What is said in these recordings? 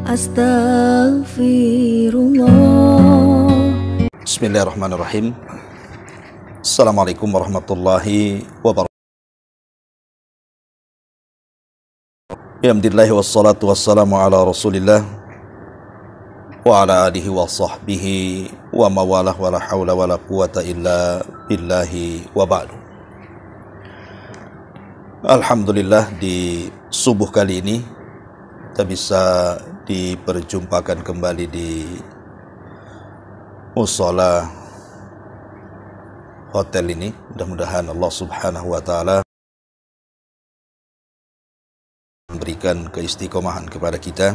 Astaghfirullah. Bismillahirrahmanirrahim. Assalamualaikum warahmatullahi wabarakatuh. Alhamdulillah wassalatu wassalamu ala rasulillah wa ala alihi wa sahbihi wa mawalah wa la hawla wa la quwata illa billahi wa ba'du. Alhamdulillah, di subuh kali ini kita bisa diperjumpakan kembali di mushola hotel ini. Mudah-mudahan Allah subhanahu wa ta'ala memberikan keistiqomahan kepada kita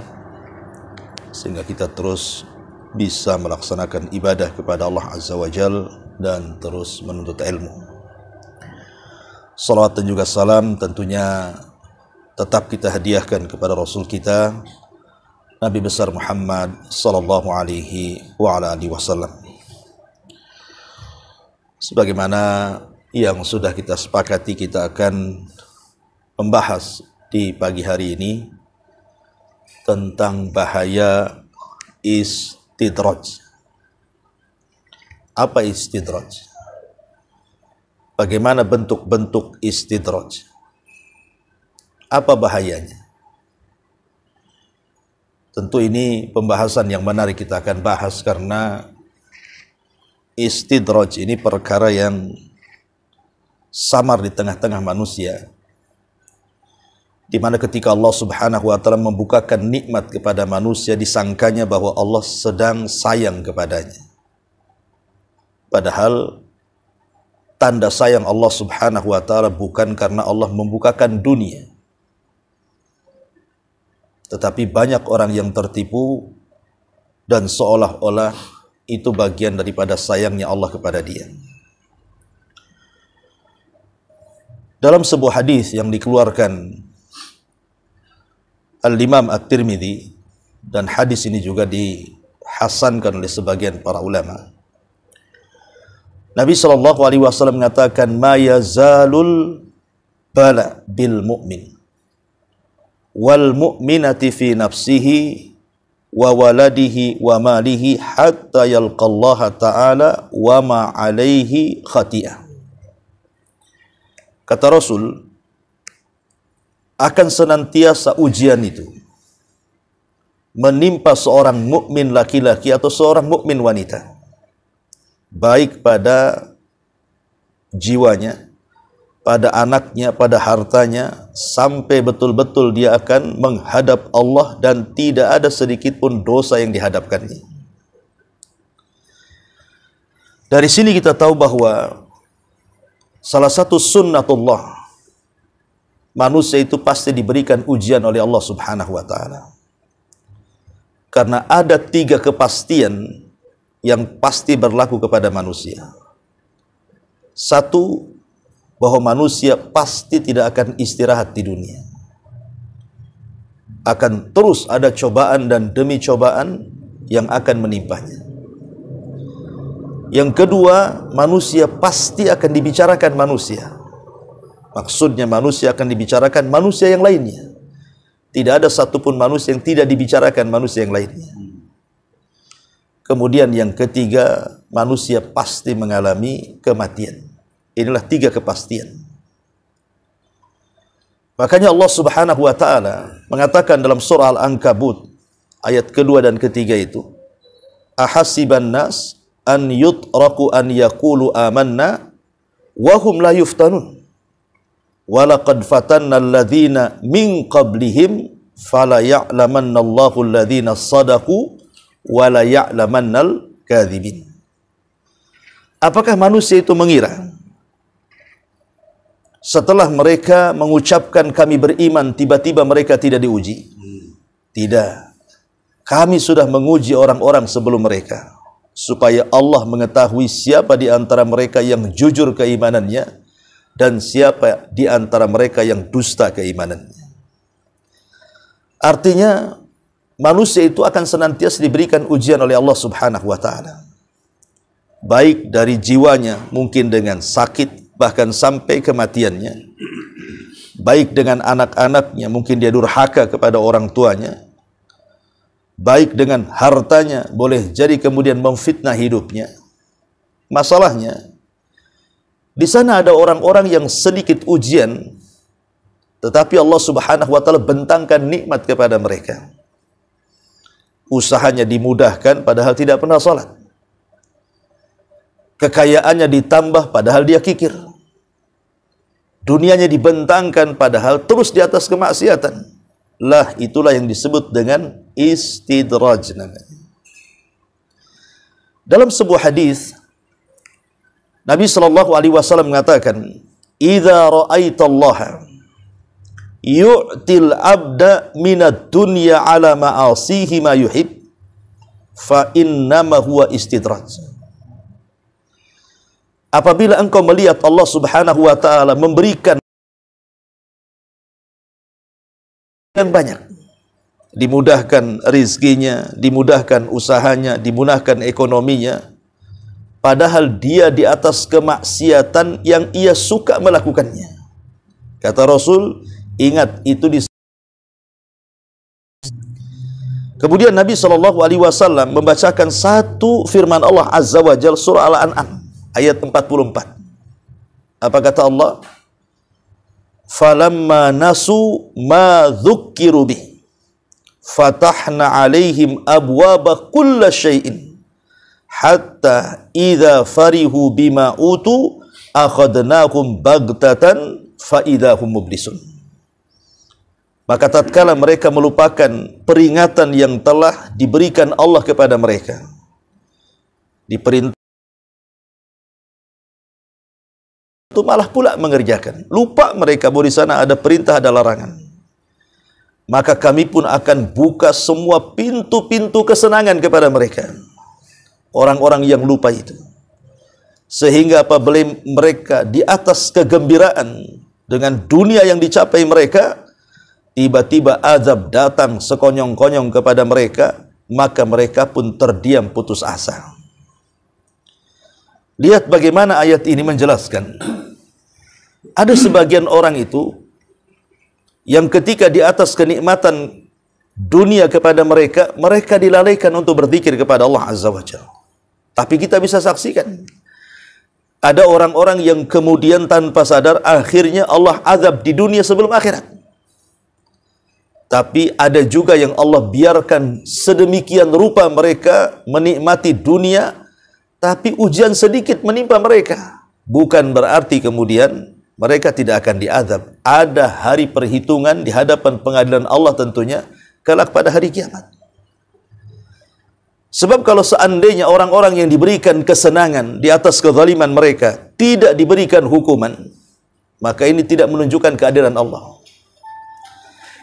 sehingga kita terus bisa melaksanakan ibadah kepada Allah Azza wa Jal dan terus menuntut ilmu. Salawat dan juga salam tentunya tetap kita hadiahkan kepada Rasul kita Nabi besar Muhammad sallallahu alaihi wa ala alihi wasallam. Sebagaimana yang sudah kita sepakati, kita akan membahas di pagi hari ini tentang bahaya istidraj. Apa istidraj? Bagaimana bentuk-bentuk istidraj? Apa bahayanya? Tentu ini pembahasan yang menarik kita akan bahas karena istidraj ini perkara yang samar di tengah-tengah manusia, di mana ketika Allah subhanahu wa ta'ala membukakan nikmat kepada manusia, disangkanya bahwa Allah sedang sayang kepadanya. Padahal tanda sayang Allah subhanahu wa ta'ala bukan karena Allah membukakan dunia, tetapi banyak orang yang tertipu dan seolah-olah itu bagian daripada sayangnya Allah kepada dia. Dalam sebuah hadis yang dikeluarkan Al-Imam At-Tirmidzi, dan hadis ini juga dihasankan oleh sebagian para ulama, Nabi SAW mengatakan, ma yazalul bala bil mu'min wal mu'minati fi nafsihi wa waladihi wa malihi hatta yalqallaha ta'ala wa ma alaihi khati'ah. Kata Rasul, akan senantiasa ujian itu menimpa seorang mukmin laki-laki atau seorang mukmin wanita, baik pada jiwanya, pada anaknya, pada hartanya, sampai betul-betul dia akan menghadap Allah dan tidak ada sedikit pun dosa yang dihadapkannya. Dari sini kita tahu bahwa salah satu sunnatullah, manusia itu pasti diberikan ujian oleh Allah subhanahu wa ta'ala. Karena ada 3 kepastian yang pasti berlaku kepada manusia. Satu, bahwa manusia pasti tidak akan istirahat di dunia. Akan terus ada cobaan dan demi cobaan yang akan menimpanya. Yang kedua, manusia pasti akan dibicarakan manusia. Maksudnya manusia akan dibicarakan manusia yang lainnya. Tidak ada satupun manusia yang tidak dibicarakan manusia yang lainnya. Kemudian yang ketiga, manusia pasti mengalami kematian. Inilah 3 kepastian. Makanya Allah subhanahu wa ta'ala mengatakan dalam surah Al-Ankabut ayat kedua dan ketiga itu, ahasiban nas an yutraku an yaqulu amanna wa hum la yuftanun. Walaqad fatanna alladhina min qablihim fala ya'lamanna Allahu alladhina sadaqu wa la ya'lamannal kadhibin. Apakah manusia itu mengira setelah mereka mengucapkan kami beriman, tiba-tiba mereka tidak diuji? Tidak. Kami sudah menguji orang-orang sebelum mereka, supaya Allah mengetahui siapa di antara mereka yang jujur keimanannya dan siapa di antara mereka yang dusta keimanannya. Artinya, manusia itu akan senantiasa diberikan ujian oleh Allah subhanahu wa ta'ala. Baik dari jiwanya, mungkin dengan sakit, bahkan sampai kematiannya. Baik dengan anak-anaknya, mungkin dia durhaka kepada orang tuanya. baik dengan hartanya, boleh jadi kemudian memfitnah hidupnya. Masalahnya, di sana ada orang-orang yang sedikit ujian, tetapi Allah Subhanahu wa taala bentangkan nikmat kepada mereka. Usahanya dimudahkan padahal tidak pernah salat. Kekayaannya ditambah padahal dia kikir. Dunianya dibentangkan padahal terus di atas kemaksiatan. Lah itulah yang disebut dengan istidraj namanya. Dalam sebuah hadis Nabi sallallahu alaihi wasallam mengatakan, "Idza ra'aitallaha yu'til 'abda minad dunya 'ala ma'asihi ma yuhib, fa innama huwa istidraj." Apabila engkau melihat Allah Subhanahu wa taala memberikan yang banyak, dimudahkan rizkinya, dimudahkan usahanya, dimudahkan ekonominya, padahal dia di atas kemaksiatan yang ia suka melakukannya. Kata Rasul, ingat itu di. Kemudian Nabi SAW membacakan satu firman Allah Azza wa Jalla, surah Al-An'am ayat 44. Apa kata Allah? Falamma nasu ma dzukkiru bih fatahna alaihim abwaba kulla syai'in hatta idza farihu bima utu akhadnahum baghtatan fa idza hum mublisun. Maka tatkala mereka melupakan peringatan yang telah diberikan Allah kepada mereka, diperintah itu malah pula mengerjakan. Lupa mereka bahwa di sana ada perintah, ada larangan. Maka kami pun akan buka semua pintu-pintu kesenangan kepada mereka. Orang-orang yang lupa itu. Sehingga apabila mereka di atas kegembiraan dengan dunia yang dicapai mereka, tiba-tiba azab datang sekonyong-konyong kepada mereka, maka mereka pun terdiam putus asa. Lihat bagaimana ayat ini menjelaskan. Ada sebagian orang itu yang ketika di atas kenikmatan dunia kepada mereka, mereka dilalaikan untuk berzikir kepada Allah Azza wa Jalla. Tapi kita bisa saksikan, ada orang-orang yang kemudian tanpa sadar akhirnya Allah azab di dunia sebelum akhirat. Tapi ada juga yang Allah biarkan sedemikian rupa mereka menikmati dunia, tapi ujian sedikit menimpa mereka. Bukan berarti kemudian mereka tidak akan diazab. Ada hari perhitungan di hadapan pengadilan Allah tentunya, kelak pada hari kiamat. Sebab kalau seandainya orang-orang yang diberikan kesenangan di atas kezaliman mereka tidak diberikan hukuman, maka ini tidak menunjukkan keadilan Allah.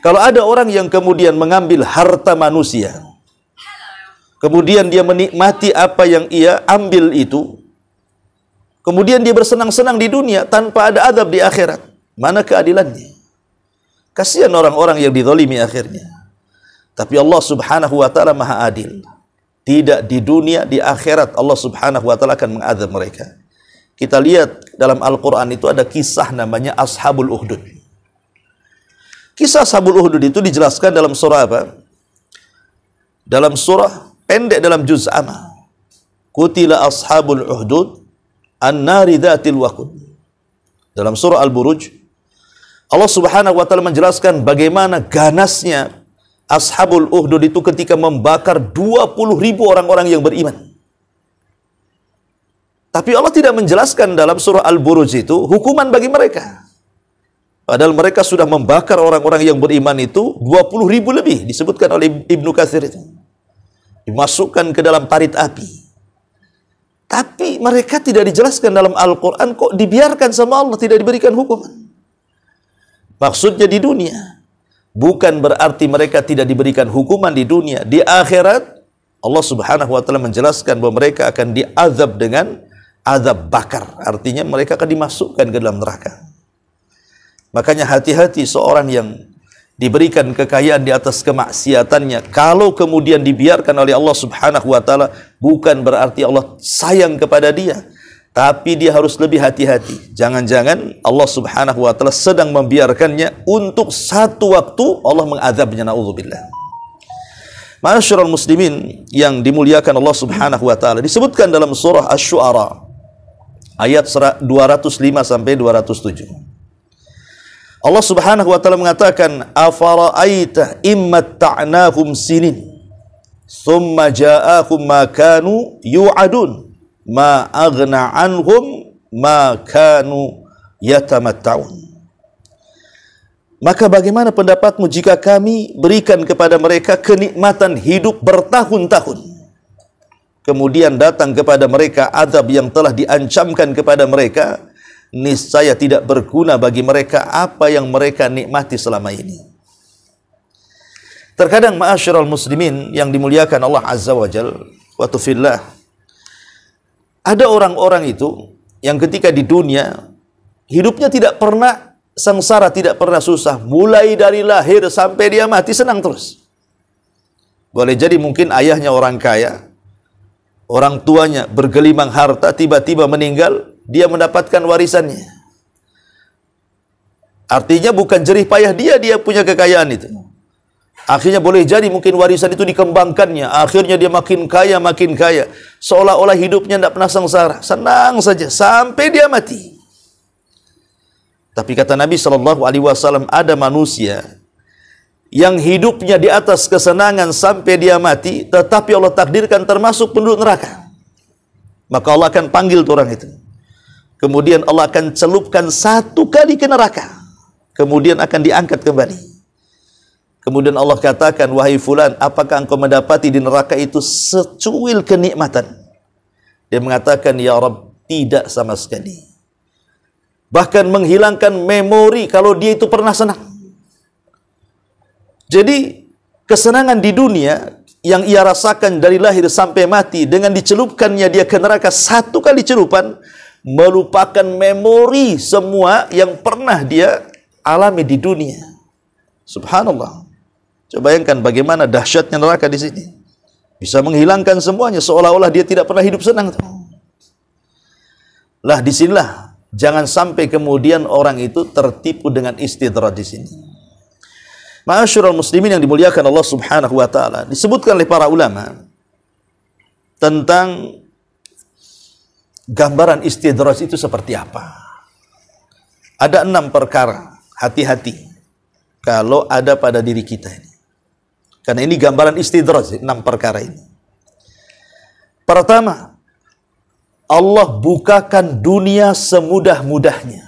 Kalau ada orang yang kemudian mengambil harta manusia, kemudian dia menikmati apa yang ia ambil itu, kemudian dia bersenang-senang di dunia tanpa ada adab di akhirat, mana keadilannya? Kasihan orang-orang yang dizalimi akhirnya. Tapi Allah Subhanahu wa taala Maha Adil. Tidak di dunia, di akhirat Allah Subhanahu wa taala akan mengadab mereka. Kita lihat dalam Al-Qur'an itu ada kisah namanya Ashabul Ukhdud. Kisah Ashabul Ukhdud itu dijelaskan dalam surah apa? Dalam surah pendek dalam juz amma. Qutila ashabul ukhdud an-nari dzatil waqud. Dalam surah Al-Buruj, Allah Subhanahu wa taala menjelaskan bagaimana ganasnya Ashabul Ukhdud itu ketika membakar 20.000 orang-orang yang beriman. Tapi Allah tidak menjelaskan dalam surah Al-Buruj itu hukuman bagi mereka. Padahal mereka sudah membakar orang-orang yang beriman itu 20.000 lebih, disebutkan oleh Ibnu Katsir itu. Dimasukkan ke dalam parit api. Tapi mereka tidak dijelaskan dalam Al-Quran, kok dibiarkan sama Allah, tidak diberikan hukuman. Maksudnya di dunia. Bukan berarti mereka tidak diberikan hukuman di dunia. Di akhirat, Allah Subhanahu wa taala menjelaskan bahwa mereka akan diazab dengan azab bakar. Artinya mereka akan dimasukkan ke dalam neraka. Makanya hati-hati seorang yang diberikan kekayaan di atas kemaksiatannya, kalau kemudian dibiarkan oleh Allah Subhanahu wa taala, bukan berarti Allah sayang kepada dia, tapi dia harus lebih hati-hati. Jangan-jangan Allah Subhanahu wa taala sedang membiarkannya untuk satu waktu Allah mengazabnya, naudzubillah. Ma'asyiral muslimin yang dimuliakan Allah Subhanahu wa taala, disebutkan dalam surah Asy-Syu'ara ayat 205 sampai 207. Allah Subhanahu wa taala mengatakan, "Afara'aita immatta'nahum sinin, thumma ja'ahum ma kanu yu'adun, ma aghna anhum ma kanu yatamatta'un." Maka bagaimana pendapatmu jika kami berikan kepada mereka kenikmatan hidup bertahun-tahun, kemudian datang kepada mereka azab yang telah diancamkan kepada mereka, niscaya tidak berguna bagi mereka apa yang mereka nikmati selama ini. Terkadang ma'asyiral muslimin yang dimuliakan Allah Azza wa Jalla wa tufillah, ada orang-orang itu yang ketika di dunia hidupnya tidak pernah sengsara, tidak pernah susah, mulai dari lahir sampai dia mati senang terus. Boleh jadi mungkin ayahnya orang kaya, orang tuanya bergelimang harta, tiba-tiba meninggal, dia mendapatkan warisannya. Artinya bukan jerih payah dia punya kekayaan itu. Akhirnya boleh jadi mungkin warisan itu dikembangkannya, akhirnya dia makin kaya, seolah-olah hidupnya tidak pernah sengsara, senang saja sampai dia mati. Tapi kata Nabi SAW, ada manusia yang hidupnya di atas kesenangan sampai dia mati, tetapi Allah takdirkan termasuk penduduk neraka. Maka Allah akan panggil orang itu. Kemudian Allah akan celupkan satu kali ke neraka. Kemudian akan diangkat kembali. Kemudian Allah katakan, "Wahai fulan, apakah engkau mendapati di neraka itu secuil kenikmatan?" Dia mengatakan, "Ya Rabb, tidak sama sekali." Bahkan menghilangkan memori kalau dia itu pernah senang. Jadi kesenangan di dunia yang ia rasakan dari lahir sampai mati, dengan dicelupkannya dia ke neraka satu kali celupan, melupakan memori semua yang pernah dia alami di dunia. Subhanallah. Coba bayangkan bagaimana dahsyatnya neraka di sini. Bisa menghilangkan semuanya, seolah-olah dia tidak pernah hidup senang. Lah disinilah jangan sampai kemudian orang itu tertipu dengan istidraj di sini. Ma'asyiral muslimin yang dimuliakan Allah Subhanahu wa taala, disebutkan oleh para ulama tentang gambaran istidraj itu seperti apa. Ada 6 perkara, hati-hati kalau ada pada diri kita ini. Karena ini gambaran istidraj, 6 perkara ini. Pertama, Allah bukakan dunia semudah-mudahnya.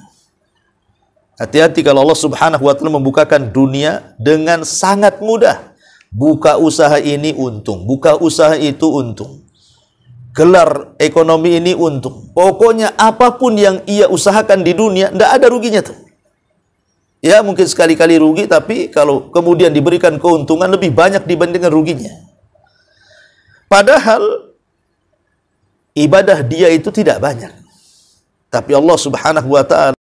Hati-hati kalau Allah Subhanahu wa taala membukakan dunia dengan sangat mudah. Buka usaha ini untung, buka usaha itu untung. Gelar ekonomi ini untung. Pokoknya apapun yang ia usahakan di dunia, tidak ada ruginya tuh. Ya mungkin sekali-kali rugi, tapi kalau kemudian diberikan keuntungan lebih banyak dibandingkan ruginya. Padahal ibadah dia itu tidak banyak. Tapi Allah Subhanahu wa taala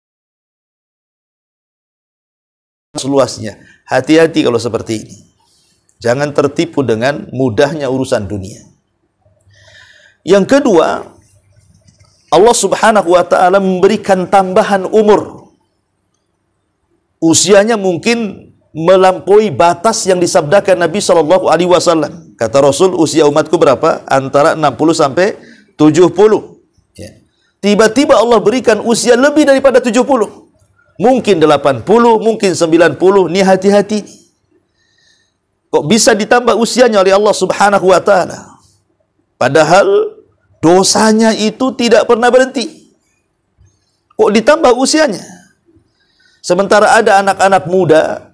seluasnya. Hati-hati kalau seperti ini. Jangan tertipu dengan mudahnya urusan dunia. Yang kedua, Allah Subhanahu wa taala memberikan tambahan umur. Usianya mungkin melampaui batas yang disabdakan Nabi SAW. Kata Rasul, usia umatku berapa? Antara 60 sampai 70. Ya. Tiba-tiba Allah berikan usia lebih daripada 70. Mungkin 80, mungkin 90. Ini hati-hati. Kok bisa ditambah usianya oleh Allah Subhanahu wa taala? Padahal dosanya itu tidak pernah berhenti. Kok ditambah usianya? Sementara ada anak-anak muda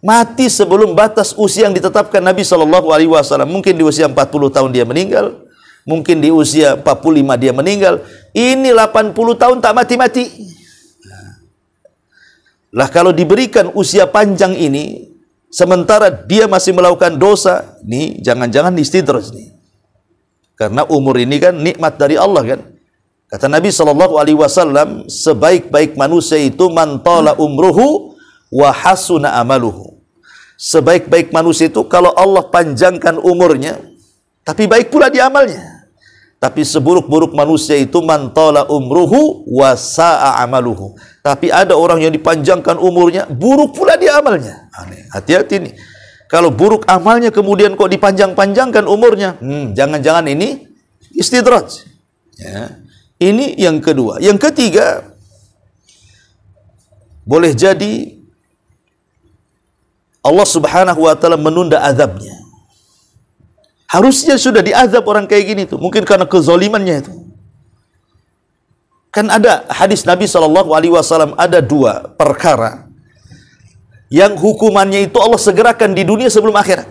mati sebelum batas usia yang ditetapkan Nabi SAW. Mungkin di usia 40 tahun dia meninggal, mungkin di usia 45 dia meninggal. Ini 80 tahun tak mati-mati. Lah kalau diberikan usia panjang ini, sementara dia masih melakukan dosa, nih jangan-jangan istidraj nih. Karena umur ini kan nikmat dari Allah kan. Kata Nabi SAW, sebaik-baik manusia itu man tala umruhu wa hasuna amaluhu. Sebaik-baik manusia itu kalau Allah panjangkan umurnya, tapi baik pula di amalnya. Tapi seburuk-buruk manusia itu man tala umruhu wa sa'a amaluhu. Tapi ada orang yang dipanjangkan umurnya, buruk pula di amalnya. Hati-hati nih. Kalau buruk amalnya kemudian kok dipanjang-panjangkan umurnya, jangan-jangan ini istidraj. Ya. Ini yang kedua. Yang ketiga, boleh jadi Allah Subhanahu wa taala menunda azabnya. Harusnya sudah diazab orang kayak gini tuh, mungkin karena kezalimannya itu. Kan ada hadis Nabi SAW, ada 2 perkara yang hukumannya itu Allah segerakan di dunia sebelum akhirat.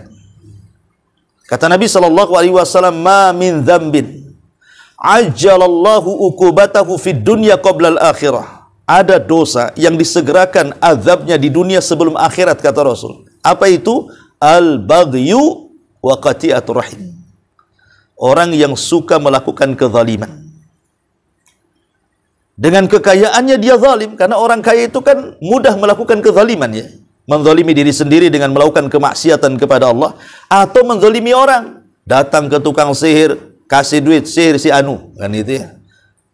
Kata Nabi SAW, ma min dzambin ajjalallahu uqubatahu fid dunya qabla al-akhirah. Ada dosa yang disegerakan azabnya di dunia sebelum akhirat, kata Rasul. Apa itu? Al-baghyu wa qati'atur rahim. Orang yang suka melakukan kezaliman. Dengan kekayaannya dia zalim, karena orang kaya itu kan mudah melakukan kezaliman, ya. Menzalimi diri sendiri dengan melakukan kemaksiatan kepada Allah, atau menzalimi orang. Datang ke tukang sihir, kasih duit, sihir si anu, kan itu ya.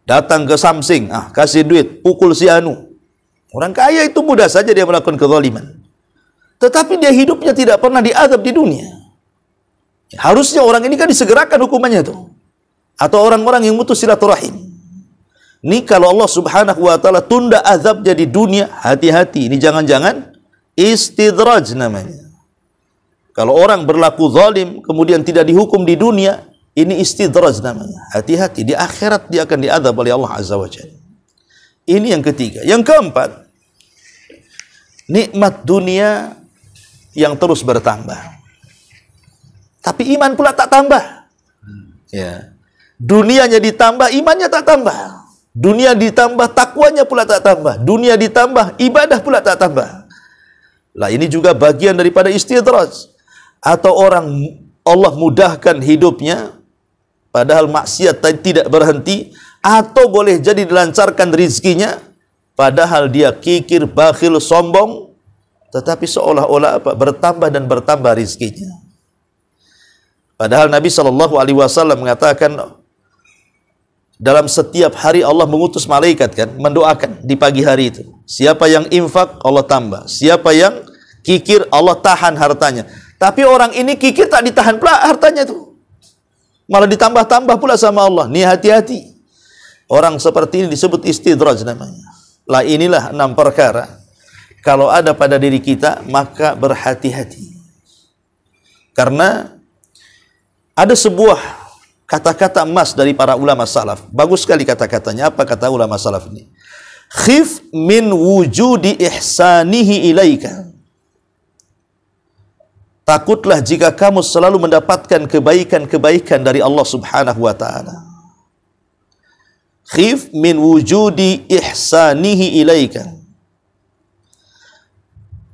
Datang ke Samsing, kasih duit, pukul si anu. Orang kaya itu mudah saja dia melakukan kezaliman. Tetapi dia hidupnya tidak pernah diazab di dunia. Harusnya orang ini kan disegerakan hukumannya itu. Atau orang-orang yang mutus silaturahim. Ini kalau Allah Subhanahu wa taala tunda azabnya di dunia, hati-hati. Ini jangan-jangan istidraj namanya. Kalau orang berlaku zalim kemudian tidak dihukum di dunia, ini istidraj namanya. Hati-hati, di akhirat dia akan diazab oleh Allah Azza wa Jalla. Ini yang ketiga. Yang keempat, nikmat dunia yang terus bertambah. Tapi iman pula tak tambah. Ya. Dunianya ditambah, imannya tak tambah. Dunia ditambah, takwanya pula tak tambah. Dunia ditambah, ibadah pula tak tambah. Lah ini juga bagian daripada istidraj. Atau orang Allah mudahkan hidupnya, padahal maksiat tidak berhenti, atau boleh jadi dilancarkan rizkinya, padahal dia kikir, bakhil, sombong, tetapi seolah-olah bertambah dan bertambah rizkinya. Padahal Nabi SAW mengatakan, dalam setiap hari Allah mengutus malaikat kan, mendoakan di pagi hari itu. Siapa yang infak, Allah tambah. Siapa yang kikir, Allah tahan hartanya. Tapi orang ini kikir tak ditahan pula hartanya itu. Malah ditambah-tambah pula sama Allah. Nih hati-hati. Orang seperti ini disebut istidraj namanya. Lah inilah 6 perkara. Kalau ada pada diri kita, maka berhati-hati. Karena ada sebuah kata-kata emas dari para ulama salaf. Bagus sekali kata-katanya. Apa kata ulama salaf ini? Khif min wujudi ihsanihi ilaika. Takutlah jika kamu selalu mendapatkan kebaikan-kebaikan dari Allah Subhanahu wa taala. Khif min wujudi ihsanihi ilaika.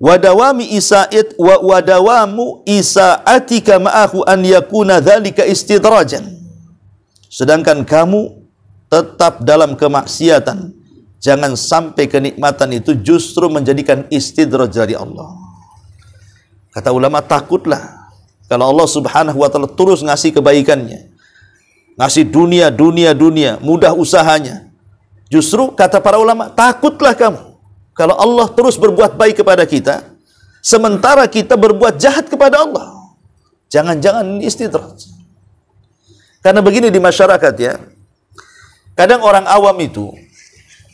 Wadawamu isa'atika ma'ahu an yakuna dzalika istidrajan. Sedangkan kamu tetap dalam kemaksiatan, jangan sampai kenikmatan itu justru menjadikan istidraj dari Allah. Kata ulama, takutlah kalau Allah Subhanahu wa taala terus ngasih kebaikannya, ngasih dunia, mudah usahanya. Justru kata para ulama, takutlah kamu kalau Allah terus berbuat baik kepada kita, sementara kita berbuat jahat kepada Allah. Jangan-jangan ini istidraj. Karena begini di masyarakat ya, kadang orang awam itu,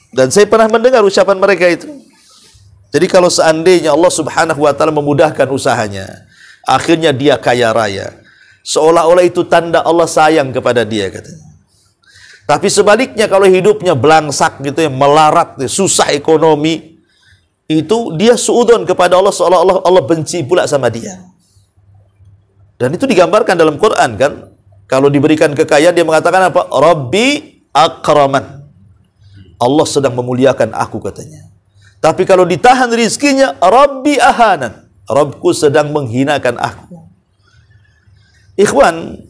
dan saya pernah mendengar ucapan mereka itu. Jadi kalau seandainya Allah Subhanahu wa taala memudahkan usahanya, akhirnya dia kaya raya, seolah-olah itu tanda Allah sayang kepada dia katanya. Tapi sebaliknya kalau hidupnya belangsak gitu ya, melarat, susah ekonomi, itu dia suudzon kepada Allah, seolah-olah Allah benci pula sama dia. Dan itu digambarkan dalam Quran kan. Kalau diberikan kekayaan dia mengatakan apa? Rabbi akraman. Allah sedang memuliakan aku katanya. Tapi kalau ditahan rizkinya, Rabbi ahanan. Rabbku sedang menghinakan aku. Ikhwan,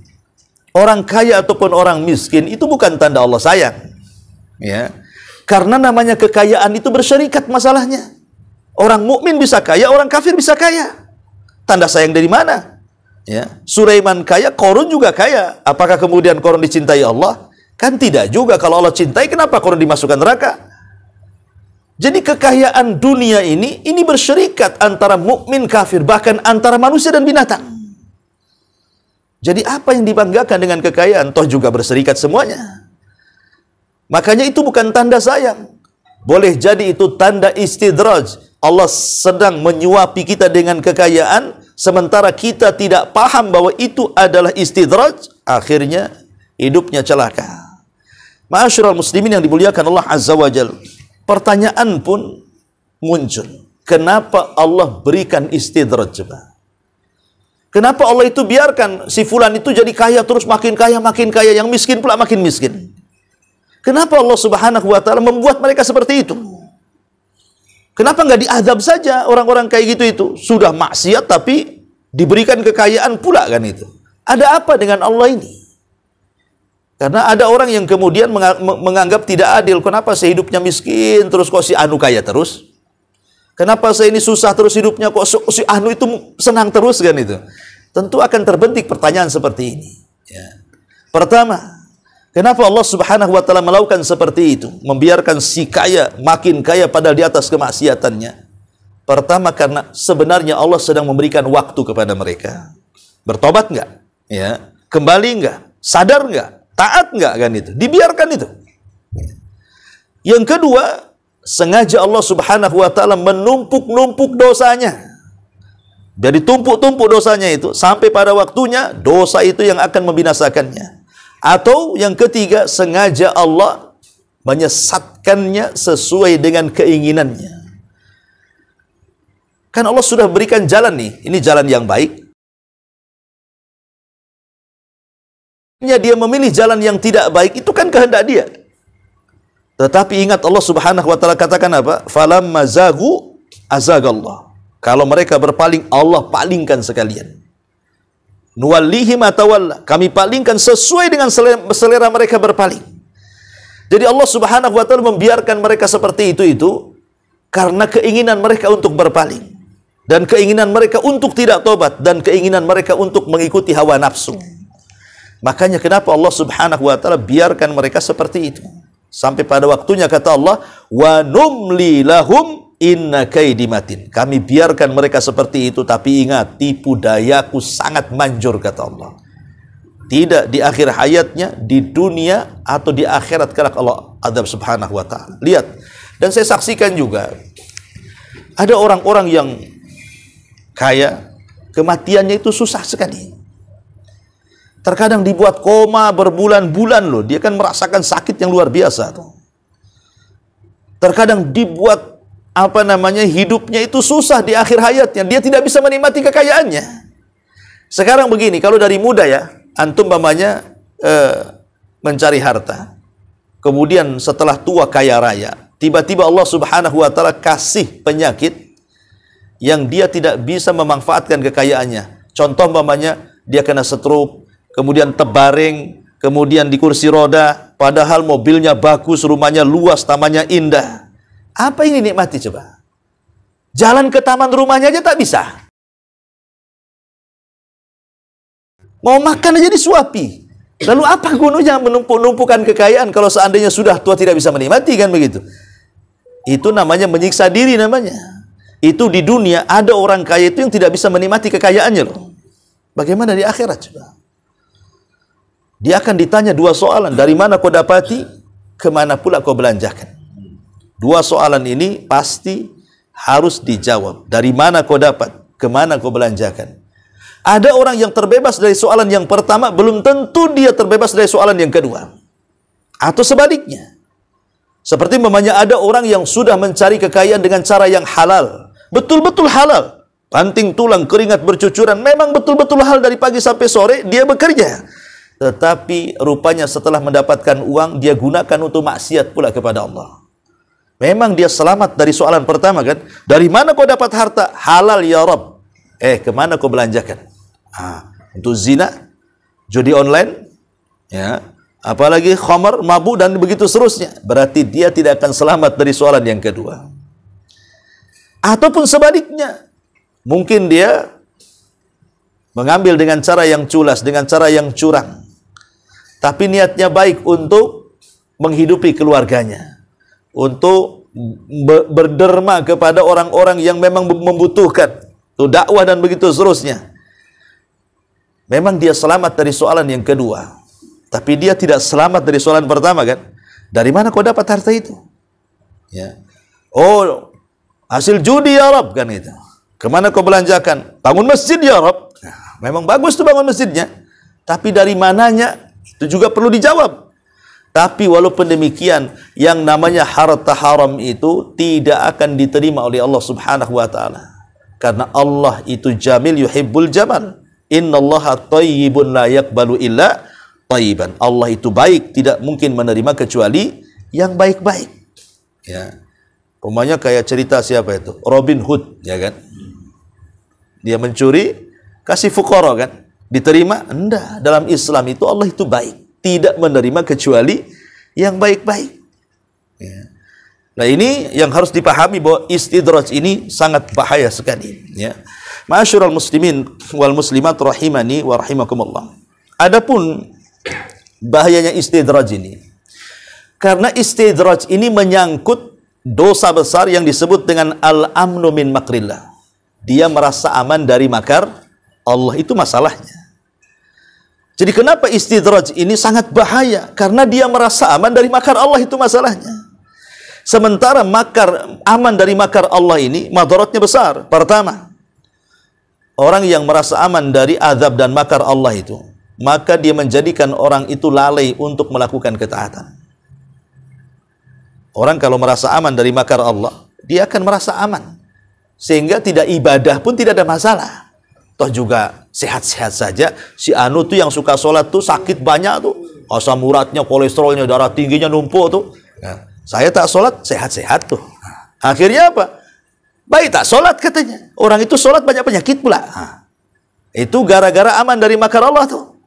orang kaya ataupun orang miskin itu bukan tanda Allah sayang. Ya. Karena namanya kekayaan itu bersyarikat masalahnya. Orang mukmin bisa kaya, orang kafir bisa kaya. Tanda sayang dari mana? Ya. Sulaiman kaya, Qarun juga kaya. Apakah kemudian Qarun dicintai Allah? Kan tidak juga. Kalau Allah cintai, kenapa Qarun dimasukkan neraka? Jadi kekayaan dunia ini bersyarikat antara mukmin kafir, bahkan antara manusia dan binatang. Jadi apa yang dibanggakan dengan kekayaan? Toh juga berserikat semuanya. Makanya itu bukan tanda sayang. Boleh jadi itu tanda istidraj. Allah sedang menyuapi kita dengan kekayaan, sementara kita tidak paham bahwa itu adalah istidraj. Akhirnya hidupnya celaka. Ma'asyiral muslimin yang dimuliakan Allah Azza wa Jalla. Pertanyaan pun muncul. Kenapa Allah berikan istidraj coba? Kenapa Allah itu biarkan si fulan itu jadi kaya terus makin kaya, yang miskin pula makin miskin? Kenapa Allah Subhanahu wa taala membuat mereka seperti itu? Kenapa nggak diazab saja orang-orang kayak gitu itu? Sudah maksiat tapi diberikan kekayaan pula kan itu. Ada apa dengan Allah ini? Karena ada orang yang kemudian menganggap tidak adil. Kenapa saya hidupnya miskin terus kok si anu kaya terus? Kenapa saya ini susah terus hidupnya kok si anu itu senang terus kan itu? Tentu akan terbentik pertanyaan seperti ini. Ya. Pertama, kenapa Allah Subhanahu wa taala melakukan seperti itu? Membiarkan si kaya makin kaya padahal di atas kemaksiatannya. Pertama karena sebenarnya Allah sedang memberikan waktu kepada mereka. Bertobat enggak? Ya. Kembali enggak? Sadar enggak? Taat enggak kan itu? Dibiarkan itu. Yang kedua, sengaja Allah Subhanahu wa taala menumpuk-numpuk dosanya. Jadi tumpuk-tumpuk dosanya itu sampai pada waktunya dosa itu yang akan membinasakannya. Atau yang ketiga, sengaja Allah menyesatkannya sesuai dengan keinginannya. Kan Allah sudah berikan jalan nih, ini jalan yang baik. Dia memilih jalan yang tidak baik, itu kan kehendak dia. Tetapi ingat Allah Subhanahu wa taala katakan apa? Falamma zagu azagallah. Kalau mereka berpaling, Allah palingkan sekalian. Nuwallihi ma tawalla. Kami palingkan sesuai dengan selera mereka berpaling. Jadi Allah Subhanahu wa taala membiarkan mereka seperti itu karena keinginan mereka untuk berpaling dan keinginan mereka untuk tidak tobat dan keinginan mereka untuk mengikuti hawa nafsu. Makanya kenapa Allah Subhanahu wa taala biarkan mereka seperti itu. Sampai pada waktunya kata Allah, wa numli lahum inna kaidi matin. Kami biarkan mereka seperti itu, tapi ingat, tipu dayaku sangat manjur kata Allah. Tidak di akhir hayatnya, di dunia atau di akhirat kelak Allah azab Subhanahu wa taala. Lihat, dan saya saksikan juga ada orang-orang yang kaya, kematiannya itu susah sekali. Terkadang dibuat koma berbulan-bulan loh. Dia kan merasakan sakit yang luar biasa tuh. Terkadang dibuat hidupnya itu susah di akhir hayatnya. Dia tidak bisa menikmati kekayaannya. Sekarang begini, kalau dari muda ya, antum mencari harta. Kemudian setelah tua kaya raya, tiba-tiba Allah Subhanahu wa taala kasih penyakit yang dia tidak bisa memanfaatkan kekayaannya. Contoh dia kena stroke, kemudian terbaring, kemudian di kursi roda, padahal mobilnya bagus, rumahnya luas, tamannya indah. Apa yang dinikmati coba? Jalan ke taman rumahnya aja tak bisa. Mau makan aja disuapi. Lalu apa gunanya menumpuk-numpukan kekayaan kalau seandainya sudah tua tidak bisa menikmati, kan begitu? Itu namanya menyiksa diri namanya. Itu di dunia ada orang kaya itu yang tidak bisa menikmati kekayaannya loh. Bagaimana di akhirat coba? Dia akan ditanya dua soalan. Dari mana kau dapati? Kemana pula kau belanjakan? Dua soalan ini pasti harus dijawab. Dari mana kau dapat? Kemana kau belanjakan? Ada orang yang terbebas dari soalan yang pertama, belum tentu dia terbebas dari soalan yang kedua. Atau sebaliknya. Seperti ada orang yang sudah mencari kekayaan dengan cara yang halal. Betul-betul halal. Banting tulang, keringat bercucuran. Memang betul-betul halal dari pagi sampai sore dia bekerja. Tetapi rupanya setelah mendapatkan uang, dia gunakan untuk maksiat pula kepada Allah. Memang dia selamat dari soalan pertama kan? Dari mana kau dapat harta? Halal ya Rabb. Kemana kau belanjakan? Untuk zina, judi online, ya, apalagi khamar, mabuk dan begitu seterusnya. Berarti dia tidak akan selamat dari soalan yang kedua. Ataupun sebaliknya, mungkin dia mengambil dengan cara yang culas, dengan cara yang curang. Tapi niatnya baik untuk menghidupi keluarganya, untuk berderma kepada orang-orang yang memang membutuhkan, tuh dakwah dan begitu seterusnya. Memang dia selamat dari soalan yang kedua, tapi dia tidak selamat dari soalan pertama kan? Dari mana kau dapat harta itu? Ya. Oh, hasil judi ya Rabb kan itu. Kemana kau belanjakan? Bangun masjid ya Rabb. Nah, memang bagus tuh bangun masjidnya, tapi dari mananya itu juga perlu dijawab. Tapi walaupun demikian, yang namanya harta haram itu tidak akan diterima oleh Allah Subhanahu wa taala. Karena Allah itu jamil yuhibbul jamal. Innallaha thayyibun la yaqbalu illa thayyiban. Allah itu baik, tidak mungkin menerima kecuali yang baik-baik. Ya. Umpamanya kayak cerita siapa itu? Robin Hood, ya kan? Dia mencuri, kasih fuqara kan? Diterima? Enggak. Dalam Islam itu Allah itu baik, tidak menerima kecuali yang baik-baik. Ya. Nah ini yang harus dipahami bahwa istidraj ini sangat bahaya sekali. Ya. Ma'asyiral muslimin wal muslimat rahimani wa rahimakumullah. Adapun bahayanya istidraj ini, karena istidraj ini menyangkut dosa besar yang disebut dengan al-amnu min makrillah. Dia merasa aman dari makar Allah, itu masalahnya. Jadi kenapa istidraj ini sangat bahaya? Karena dia merasa aman dari makar Allah, itu masalahnya. Sementara aman dari makar Allah ini madaratnya besar. Pertama, orang yang merasa aman dari azab dan makar Allah itu, maka dia menjadikan orang itu lalai untuk melakukan ketaatan. Orang kalau merasa aman dari makar Allah, dia akan merasa aman, sehingga tidak ibadah pun tidak ada masalah. Toh juga sehat-sehat saja. Si anu tuh yang suka sholat tuh sakit banyak tuh, asam uratnya, kolesterolnya, darah tingginya numpuk tuh. Nah, saya tak sholat, sehat-sehat tuh. Akhirnya apa? Baik tak sholat katanya. Orang itu sholat banyak penyakit pula. Itu gara-gara aman dari makar Allah tuh.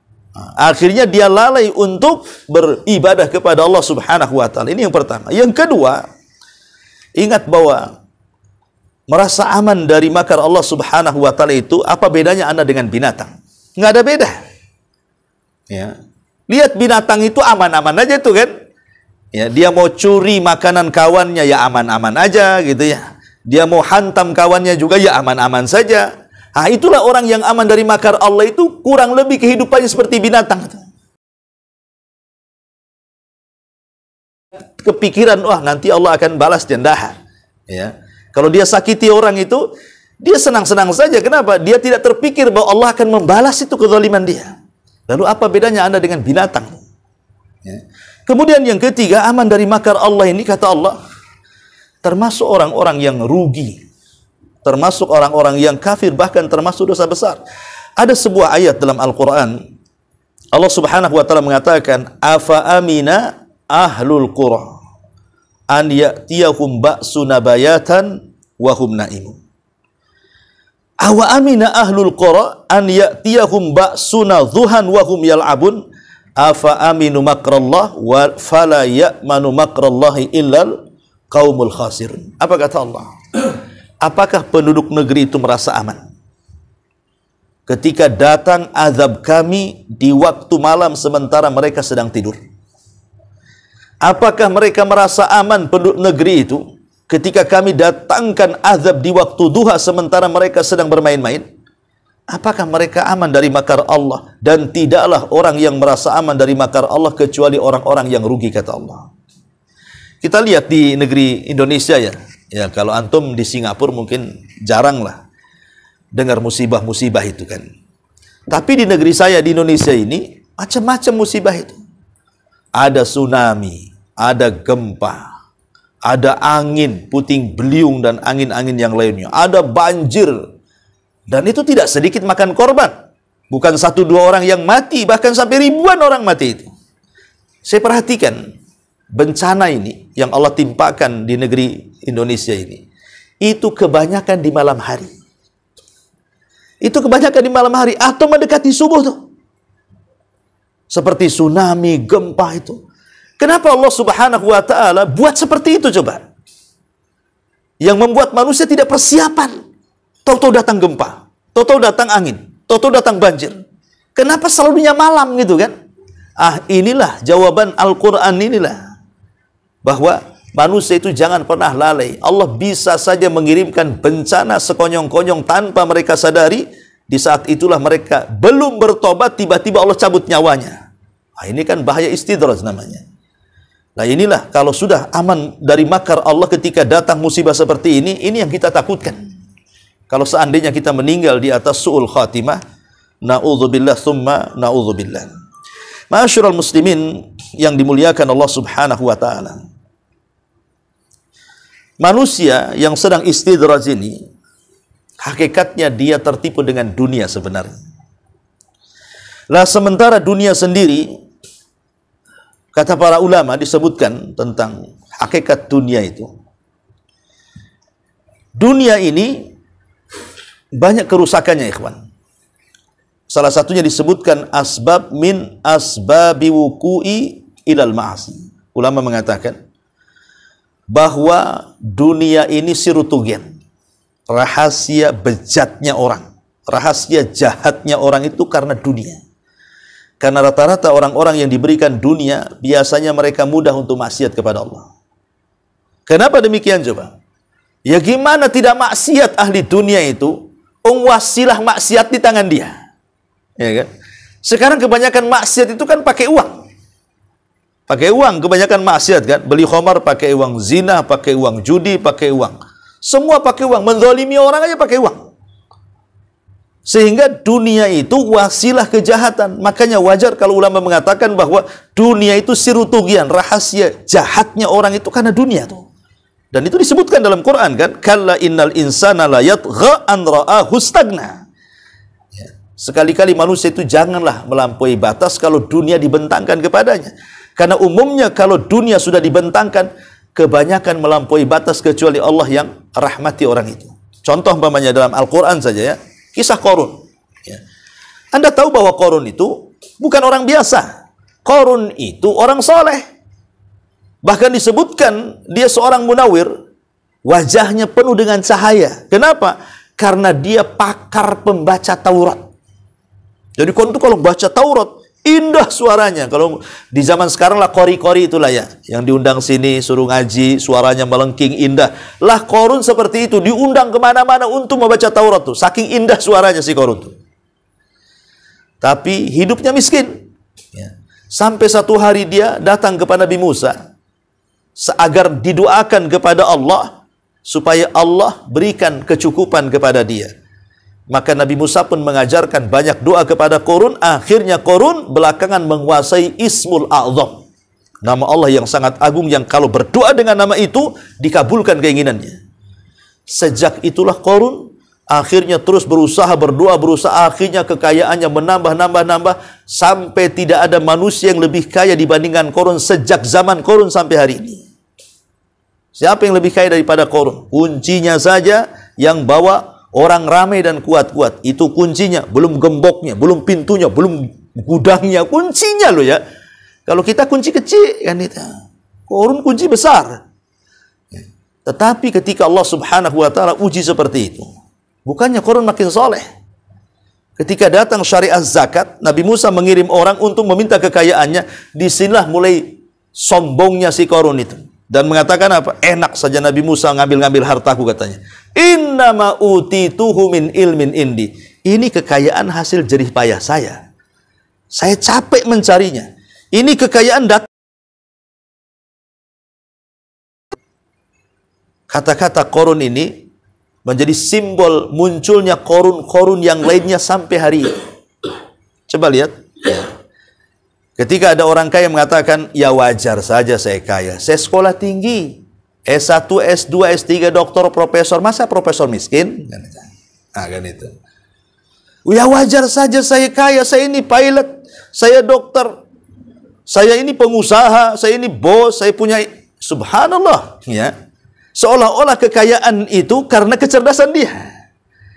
Akhirnya dia lalai untuk beribadah kepada Allah Subhanahu wa taala. Ini yang pertama. Yang kedua, ingat bahwa merasa aman dari makar Allah Subhanahu wa taala itu, apa bedanya Anda dengan binatang? Nggak ada beda. Ya. Lihat binatang itu aman-aman aja tuh kan. Ya, dia mau curi makanan kawannya ya aman-aman aja gitu ya. Dia mau hantam kawannya juga ya aman-aman saja. Nah, itulah orang yang aman dari makar Allah itu kurang lebih kehidupannya seperti binatang. Kepikiran, wah nanti Allah akan balas jendahar. Ya. Kalau dia sakiti orang itu, dia senang-senang saja. Kenapa? Dia tidak terpikir bahwa Allah akan membalas itu kezaliman dia. Lalu apa bedanya Anda dengan binatang? Ya. Kemudian yang ketiga, aman dari makar Allah ini, kata Allah, termasuk orang-orang yang rugi, termasuk orang-orang yang kafir, bahkan termasuk dosa besar. Ada sebuah ayat dalam Al-Quran, Allah Subhanahu wa ta'ala mengatakan, afa amina ahlul qura an ya'tiyahum ba'suna bayatan wa hum na'imun. Awa amina ahlul qura an ya'tiyahum ba'suna dhuhan wa hum yal'abun. Afa aminu makrallah wa fala ya'manu makrallahi illal qaumul khasirun. Apa kata Allah? Apakah penduduk negeri itu merasa aman ketika datang azab kami di waktu malam sementara mereka sedang tidur? Apakah mereka merasa aman penduduk negeri itu ketika kami datangkan azab di waktu duha sementara mereka sedang bermain-main? Apakah mereka aman dari makar Allah? Dan tidaklah orang yang merasa aman dari makar Allah kecuali orang-orang yang rugi, kata Allah. Kita lihat di negeri Indonesia ya. Ya, kalau antum di Singapura mungkin jarang lah dengar musibah-musibah itu kan. Tapi di negeri saya di Indonesia ini macam-macam musibah itu. Ada tsunami, ada gempa, ada angin puting beliung dan angin-angin yang lainnya, ada banjir, dan itu tidak sedikit makan korban. Bukan 1-2 orang yang mati, bahkan sampai ribuan orang mati itu. Saya perhatikan bencana ini yang Allah timpakan di negeri Indonesia ini, itu kebanyakan di malam hari. Itu kebanyakan di malam hari atau mendekati subuh tuh. Seperti tsunami, gempa itu. Kenapa Allah Subhanahu wa ta'ala buat seperti itu coba? Yang membuat manusia tidak persiapan. Tahu-tahu datang gempa, tahu-tahu datang angin, tahu-tahu datang banjir. Kenapa selalunya malam gitu kan? Inilah jawaban Al-Quran inilah. Bahwa Manusia itu jangan pernah lalai. Allah bisa saja mengirimkan bencana sekonyong-konyong tanpa mereka sadari. Di saat itulah mereka belum bertobat, tiba-tiba Allah cabut nyawanya. Nah, ini kan bahaya istidraj namanya. Nah, inilah kalau sudah aman dari makar Allah ketika datang musibah seperti ini yang kita takutkan. Kalau seandainya kita meninggal di atas su'ul khatimah, na'udzubillah thumma na'udzubillah. Ma'asyiral muslimin yang dimuliakan Allah Subhanahu wa taala. Manusia yang sedang istidraj ini, hakikatnya dia tertipu dengan dunia sebenarnya. Lah sementara dunia sendiri, kata para ulama disebutkan tentang hakikat dunia itu. Dunia ini banyak kerusakannya, ikhwan. Salah satunya disebutkan asbab min asbabi wuku'i ilal ma'asi. Ulama mengatakan bahwa dunia ini sirutugen. Rahasia bejatnya orang, rahasia jahatnya orang itu karena dunia. Karena rata-rata orang-orang yang diberikan dunia biasanya mereka mudah untuk maksiat kepada Allah. Kenapa demikian coba? Ya gimana tidak maksiat ahli dunia itu? Wasilah maksiat di tangan dia. Ya kan? Sekarang kebanyakan maksiat itu kan pakai uang. Pakai uang kebanyakan maksiat kan? Beli khamar pakai uang, zina pakai uang, judi pakai uang. Semua pakai uang, menzalimi orang aja pakai uang. Sehingga dunia itu wasilah kejahatan. Makanya wajar kalau ulama mengatakan bahwa dunia itu sirutugian, rahasia jahatnya orang itu karena dunia tuh. Dan itu disebutkan dalam Quran kan? Kalla innal insana la yatgha an ra'ahu stagna. Sekali-kali manusia itu janganlah melampaui batas kalau dunia dibentangkan kepadanya. Karena umumnya kalau dunia sudah dibentangkan, kebanyakan melampaui batas kecuali Allah yang rahmati orang itu. Contoh umpamanya dalam Al-Quran saja ya, kisah Qarun. Ya. Anda tahu bahwa Qarun itu bukan orang biasa. Qarun itu orang soleh. Bahkan disebutkan dia seorang munawir, wajahnya penuh dengan cahaya. Kenapa? Karena dia pakar pembaca Taurat. Jadi Qarun itu kalau baca Taurat, indah suaranya. Kalau di zaman sekarang lah qori-qori itulah ya, yang diundang sini suruh ngaji, suaranya melengking indah. Lah Qarun seperti itu, diundang kemana-mana untuk membaca Taurat tuh. Saking indah suaranya si Qarun tuh. Tapi hidupnya miskin. Ya. Sampai satu hari dia datang kepada Nabi Musa agar didoakan kepada Allah supaya Allah berikan kecukupan kepada dia. Maka Nabi Musa pun mengajarkan banyak doa kepada Qarun. Akhirnya Qarun belakangan menguasai Ismul A'zam, nama Allah yang sangat agung, yang kalau berdoa dengan nama itu dikabulkan keinginannya. Sejak itulah Qarun akhirnya terus berusaha berdoa, akhirnya kekayaannya menambah sampai tidak ada manusia yang lebih kaya dibandingkan Qarun sejak zaman Qarun sampai hari ini. Siapa yang lebih kaya daripada Qarun? Kuncinya saja yang bawa orang ramai dan kuat-kuat. Itu kuncinya, belum gemboknya, belum pintunya, belum gudangnya, kuncinya loh ya. Kalau kita kunci kecil kan itu. Qarun kunci besar. Tetapi ketika Allah Subhanahu wa taala uji seperti itu, bukannya Qarun makin soleh. Ketika datang syariat zakat, Nabi Musa mengirim orang untuk meminta kekayaannya. Disinilah mulai sombongnya si Qarun itu. Dan mengatakan apa? Enak saja Nabi Musa ngambil-ngambil hartaku katanya. Innama utituhu min ilmin indi. Ini kekayaan hasil jerih payah saya. Saya capek mencarinya. Ini kekayaan datang. Kata-kata Qarun ini menjadi simbol munculnya Qarun-Qarun yang lainnya sampai hari ini. Coba lihat. Ketika ada orang kaya mengatakan, ya wajar saja saya kaya. Saya sekolah tinggi. S1, S2, S3, doktor, profesor. Masa profesor miskin? Nah, kan itu. Ya wajar saja saya kaya. Saya ini pilot. Saya dokter. Saya ini pengusaha. Saya ini bos. Saya punya... Subhanallah. Ya. Seolah-olah kekayaan itu karena kecerdasan dia.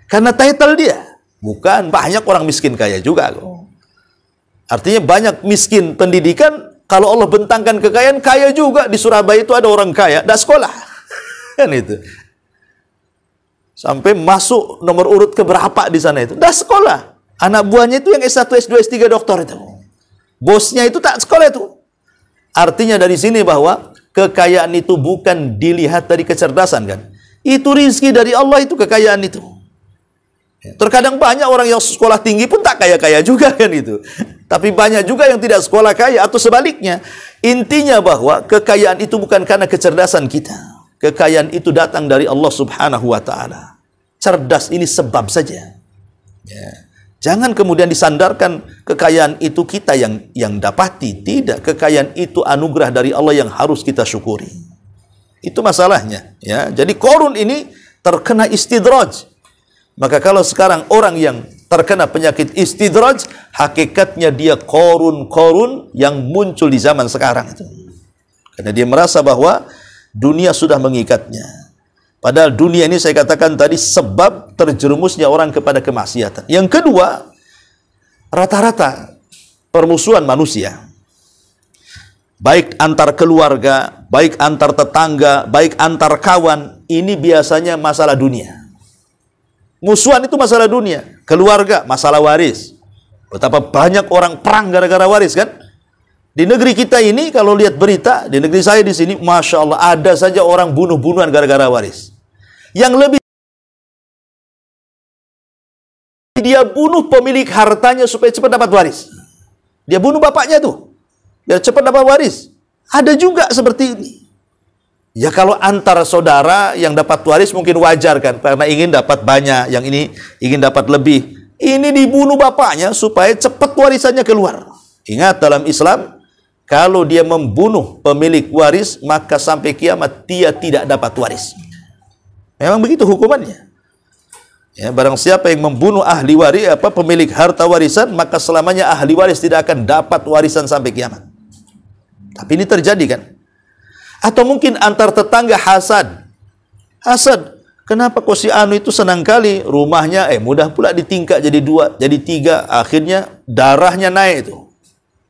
Karena title dia. Bukan. Banyak orang miskin kaya juga kok. Artinya banyak miskin pendidikan, kalau Allah bentangkan kekayaan, kaya juga. Di Surabaya itu ada orang kaya, tidak sekolah. Kan itu. Sampai masuk nomor urut keberapa di sana itu. Tidak sekolah. Anak buahnya itu yang S1, S2, S3 doktor itu. Bosnya itu tak sekolah itu. Artinya dari sini bahwa kekayaan itu bukan dilihat dari kecerdasan kan? Itu rizki dari Allah, itu kekayaan itu. Terkadang banyak orang yang sekolah tinggi pun tak kaya-kaya juga kan itu. Tapi banyak juga yang tidak sekolah kaya atau sebaliknya. Intinya bahwa kekayaan itu bukan karena kecerdasan kita. Kekayaan itu datang dari Allah Subhanahu wa taala. Cerdas ini sebab saja. Ya. Jangan kemudian disandarkan kekayaan itu kita yang dapati. Tidak, kekayaan itu anugerah dari Allah yang harus kita syukuri. Itu masalahnya, ya. Jadi Qarun ini terkena istidraj. Maka kalau sekarang orang yang terkena penyakit istidraj, hakikatnya dia Qarun yang muncul di zaman sekarang itu. Karena dia merasa bahwa dunia sudah mengikatnya. Padahal dunia ini saya katakan tadi sebab terjerumusnya orang kepada kemaksiatan. Yang kedua, rata-rata permusuhan manusia, baik antar keluarga, baik antar tetangga, baik antar kawan, ini biasanya masalah dunia. Musuhan itu masalah dunia. Keluarga, masalah waris. Betapa banyak orang perang gara-gara waris kan? Di negeri kita ini, kalau lihat berita, di negeri saya di sini, Masya Allah, ada saja orang bunuh-bunuhan gara-gara waris. Yang lebih, dia bunuh pemilik hartanya supaya cepat dapat waris. Dia bunuh bapaknya tuh, biar cepat dapat waris. Ada juga seperti ini. Ya kalau antara saudara yang dapat waris mungkin wajar kan, karena ingin dapat banyak, yang ini ingin dapat lebih. Ini dibunuh bapaknya supaya cepat warisannya keluar. Ingat dalam Islam, kalau dia membunuh pemilik waris, maka sampai kiamat dia tidak dapat waris. Memang begitu hukumannya. Ya, barang siapa yang membunuh ahli waris, pemilik harta warisan, maka selamanya ahli waris tidak akan dapat warisan sampai kiamat. Tapi ini terjadi kan? Atau mungkin antar tetangga hasad. Hasad. Kenapa kok si Anu itu senang kali rumahnya mudah pula ditingkat jadi 2, jadi 3, akhirnya darahnya naik itu.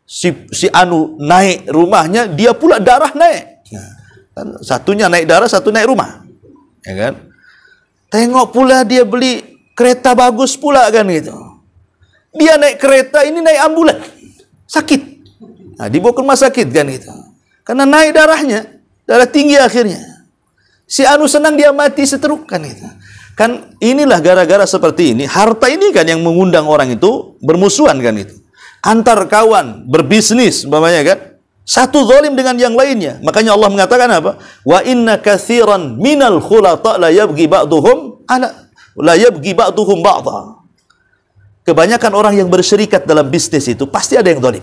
Si Anu naik rumahnya, dia pula darah naik. Nah, satunya naik darah, satu naik rumah. Ya kan? Tengok pula dia beli kereta bagus pula kan gitu. Dia naik kereta, ini naik ambulan. Sakit. Nah, dibawa ke rumah sakit kan gitu. Karena naik darahnya, darah tinggi akhirnya. Si Anu senang dia mati seteruk kan itu. Kan inilah gara-gara seperti ini, harta ini kan yang mengundang orang itu bermusuhan kan itu. Antar kawan, berbisnis umpamanya kan. Satu zalim dengan yang lainnya. Makanya Allah mengatakan apa? Wa inna katsiran minal khulata la yabghi ba'duhum ba'dha. Kebanyakan orang yang berserikat dalam bisnis itu pasti ada yang zalim.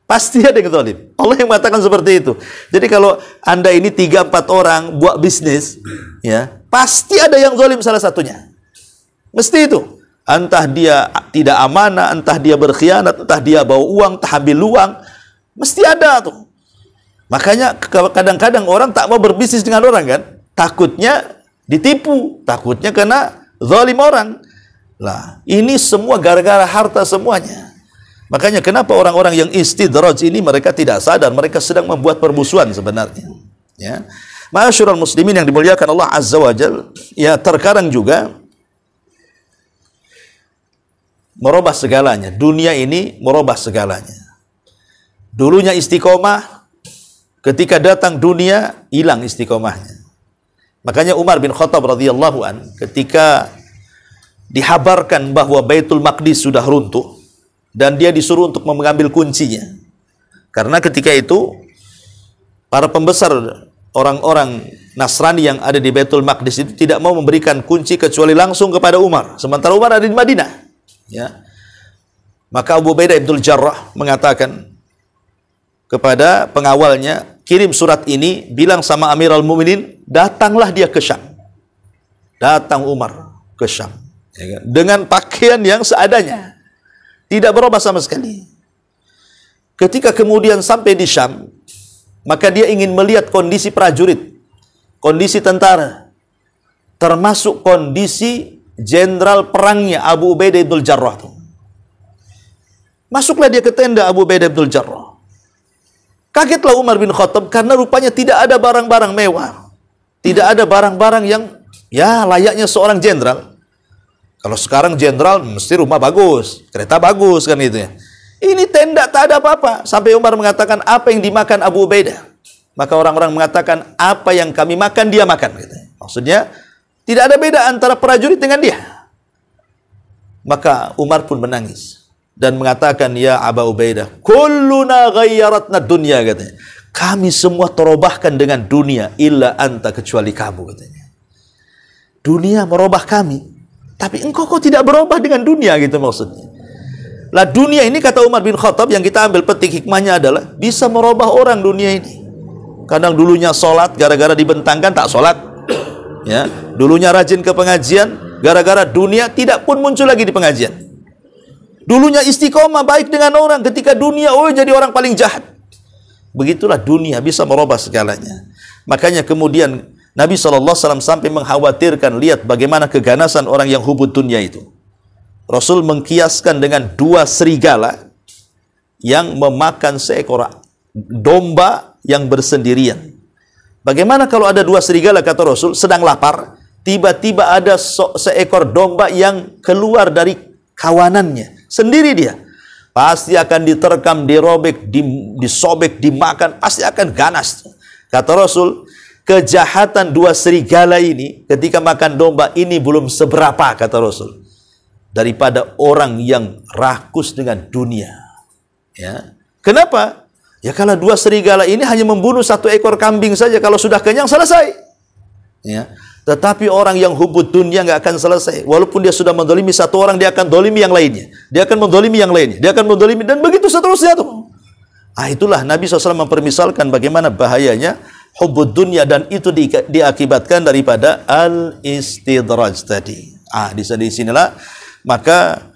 Pasti ada yang zalim. Allah yang mengatakan seperti itu. Jadi kalau Anda ini 3-4 orang buat bisnis, ya, pasti ada yang zalim salah satunya. Mesti itu. Entah dia tidak amanah, entah dia berkhianat, entah dia bawa uang, entah ambil uang. Mesti ada tuh. Makanya kadang-kadang orang tak mau berbisnis dengan orang kan. Takutnya ditipu, takutnya kena zalim orang. Lah, ini semua gara-gara harta semuanya. Makanya kenapa orang-orang yang istidraj ini mereka tidak sadar, mereka sedang membuat permusuhan sebenarnya. Ya. Ma'asyiral muslimin yang dimuliakan Allah Azza wa Jalla, ya terkadang juga merubah segalanya. Dunia ini merubah segalanya. Dulunya istiqomah, ketika datang dunia hilang istiqomahnya. Makanya Umar bin Khattab radhiyallahu an ketika dihabarkan bahwa Baitul Maqdis sudah runtuh dan dia disuruh untuk mengambil kuncinya. Karena ketika itu para pembesar orang-orang Nasrani yang ada di Baitul Maqdis itu tidak mau memberikan kunci kecuali langsung kepada Umar. Sementara Umar ada di Madinah. Ya. Maka Abu Ubaidah ibn Jarrah mengatakan kepada pengawalnya, kirim surat ini, bilang sama Amirul Mukminin, datanglah dia ke Syam. Datang Umar ke Syam, ya kan? Dengan pakaian yang seadanya, tidak berubah sama sekali. Ketika kemudian sampai di Syam, maka dia ingin melihat kondisi prajurit, kondisi tentara, termasuk kondisi jenderal perangnya Abu Ubaidah ibn Jarrah. Masuklah dia ke tenda Abu Ubaidah ibn Jarrah. Kagetlah Umar bin Khattab karena rupanya tidak ada barang-barang mewah. Tidak ada barang-barang yang ya layaknya seorang jenderal. Kalau sekarang jenderal mesti rumah bagus, kereta bagus kan itu ya. Ini tenda tak ada apa-apa. Sampai Umar mengatakan, apa yang dimakan Abu Ubaidah? Maka orang-orang mengatakan, apa yang kami makan, dia makan. Maksudnya, tidak ada beda antara prajurit dengan dia. Maka Umar pun menangis dan mengatakan, ya Aba Ubaidah, kulluna ghayyaratna dunya, katanya. Kami semua terubahkan dengan dunia, illa anta, kecuali kamu, katanya. Dunia merubah kami, tapi engkau kok tidak berubah dengan dunia, gitu maksudnya. Lah dunia ini, kata Umar bin Khattab, yang kita ambil petik hikmahnya adalah bisa merubah orang dunia ini. Kadang dulunya sholat, gara-gara dibentangkan tak sholat. Ya, dulunya rajin ke pengajian, gara-gara dunia tidak pun muncul lagi di pengajian. Dulunya istiqomah baik dengan orang, ketika dunia, oh jadi orang paling jahat. Begitulah dunia bisa merubah segalanya. Makanya kemudian Nabi SAW sampai mengkhawatirkan, lihat bagaimana keganasan orang yang hubud dunia itu. Rasul mengkiaskan dengan 2 serigala yang memakan seekor domba yang bersendirian. Bagaimana kalau ada 2 serigala, kata Rasul, sedang lapar, tiba-tiba ada seekor domba yang keluar dari kawanannya, sendiri dia. Pasti akan diterkam, dirobek, disobek, dimakan, pasti akan ganas. Kata Rasul, kejahatan 2 serigala ini ketika makan domba ini belum seberapa, kata Rasul, daripada orang yang rakus dengan dunia. Ya. Kenapa? Ya kalau 2 serigala ini hanya membunuh 1 ekor kambing saja, kalau sudah kenyang selesai. Ya. Tetapi orang yang hubud dunia nggak akan selesai. Walaupun dia sudah mendolimi 1 orang, dia akan dolimi yang lainnya. Dia akan mendolimi yang lainnya. Dia akan mendolimi, dan begitu seterusnya tuh. Itulah Nabi SAW mempermisalkan bagaimana bahayanya hubud dunia, dan itu diakibatkan daripada al-istidraj tadi. Di sinilah maka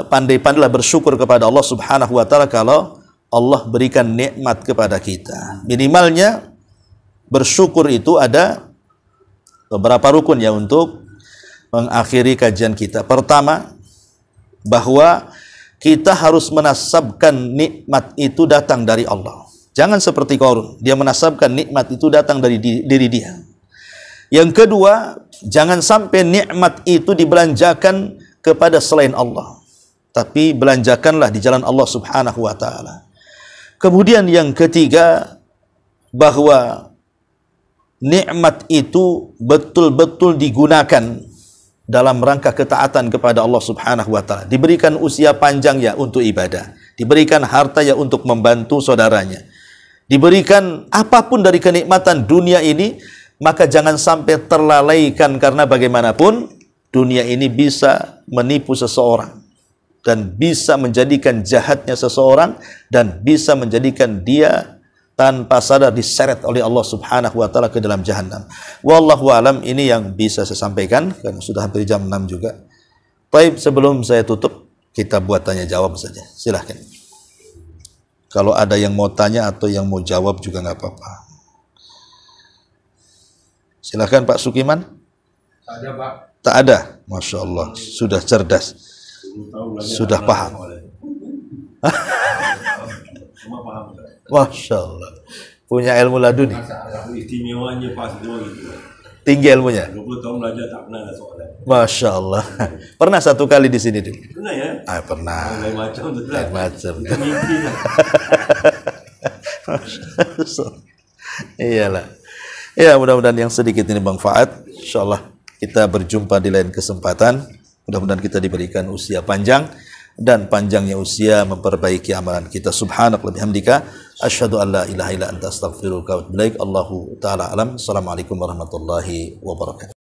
pandai-pandailah bersyukur kepada Allah Subhanahu wa taala kalau Allah berikan nikmat kepada kita. Minimalnya bersyukur itu ada beberapa rukun ya untuk mengakhiri kajian kita. Pertama, bahwa kita harus menasabkan nikmat itu datang dari Allah. Jangan seperti Qarun, dia menasabkan nikmat itu datang dari diri dia. Yang kedua, jangan sampai nikmat itu dibelanjakan kepada selain Allah, tapi belanjakanlah di jalan Allah Subhanahu wa taala. Kemudian yang ketiga, bahwa nikmat itu betul-betul digunakan dalam rangka ketaatan kepada Allah Subhanahu wa taala. Diberikan usia panjang ya untuk ibadah, diberikan harta ya untuk membantu saudaranya, diberikan apapun dari kenikmatan dunia ini, maka jangan sampai terlalaikan, karena bagaimanapun dunia ini bisa menipu seseorang dan bisa menjadikan jahatnya seseorang, dan bisa menjadikan dia tanpa sadar diseret oleh Allah Subhanahu wa taala ke dalam jahanam. Wallahu alam, ini yang bisa saya sampaikan karena sudah hampir jam 6 juga. Baik, sebelum saya tutup, kita buat tanya jawab saja. Silahkan. Kalau ada yang mau tanya atau yang mau jawab juga nggak apa-apa. Silahkan Pak Sukiman. Tak ada, Pak. Tak ada. Masya Allah, sudah cerdas. Sudah paham. Masya Allah, punya ilmu laduni. Istimewanya pas itu gitu. Tinggi ilmunya. 20 tahun belajar tak pernah ada soalan. Masya Allah. Pernah 1 kali di sini dulu? Pernah ya? Pernah. Lain macam tu lah. Lain macam. Mimpi lah. Iyalah. Ya, mudah-mudahan yang sedikit ini bermanfaat. Insyaallah kita berjumpa di lain kesempatan. Mudah-mudahan kita diberikan usia panjang, dan panjangnya usia memperbaiki amalan kita. Subhanaka wa bihamdika asyhadu an la ilaha illa anta astaghfiruka wa atubu ilaik. Allahu taala alam. Assalamualaikum warahmatullahi wabarakatuh.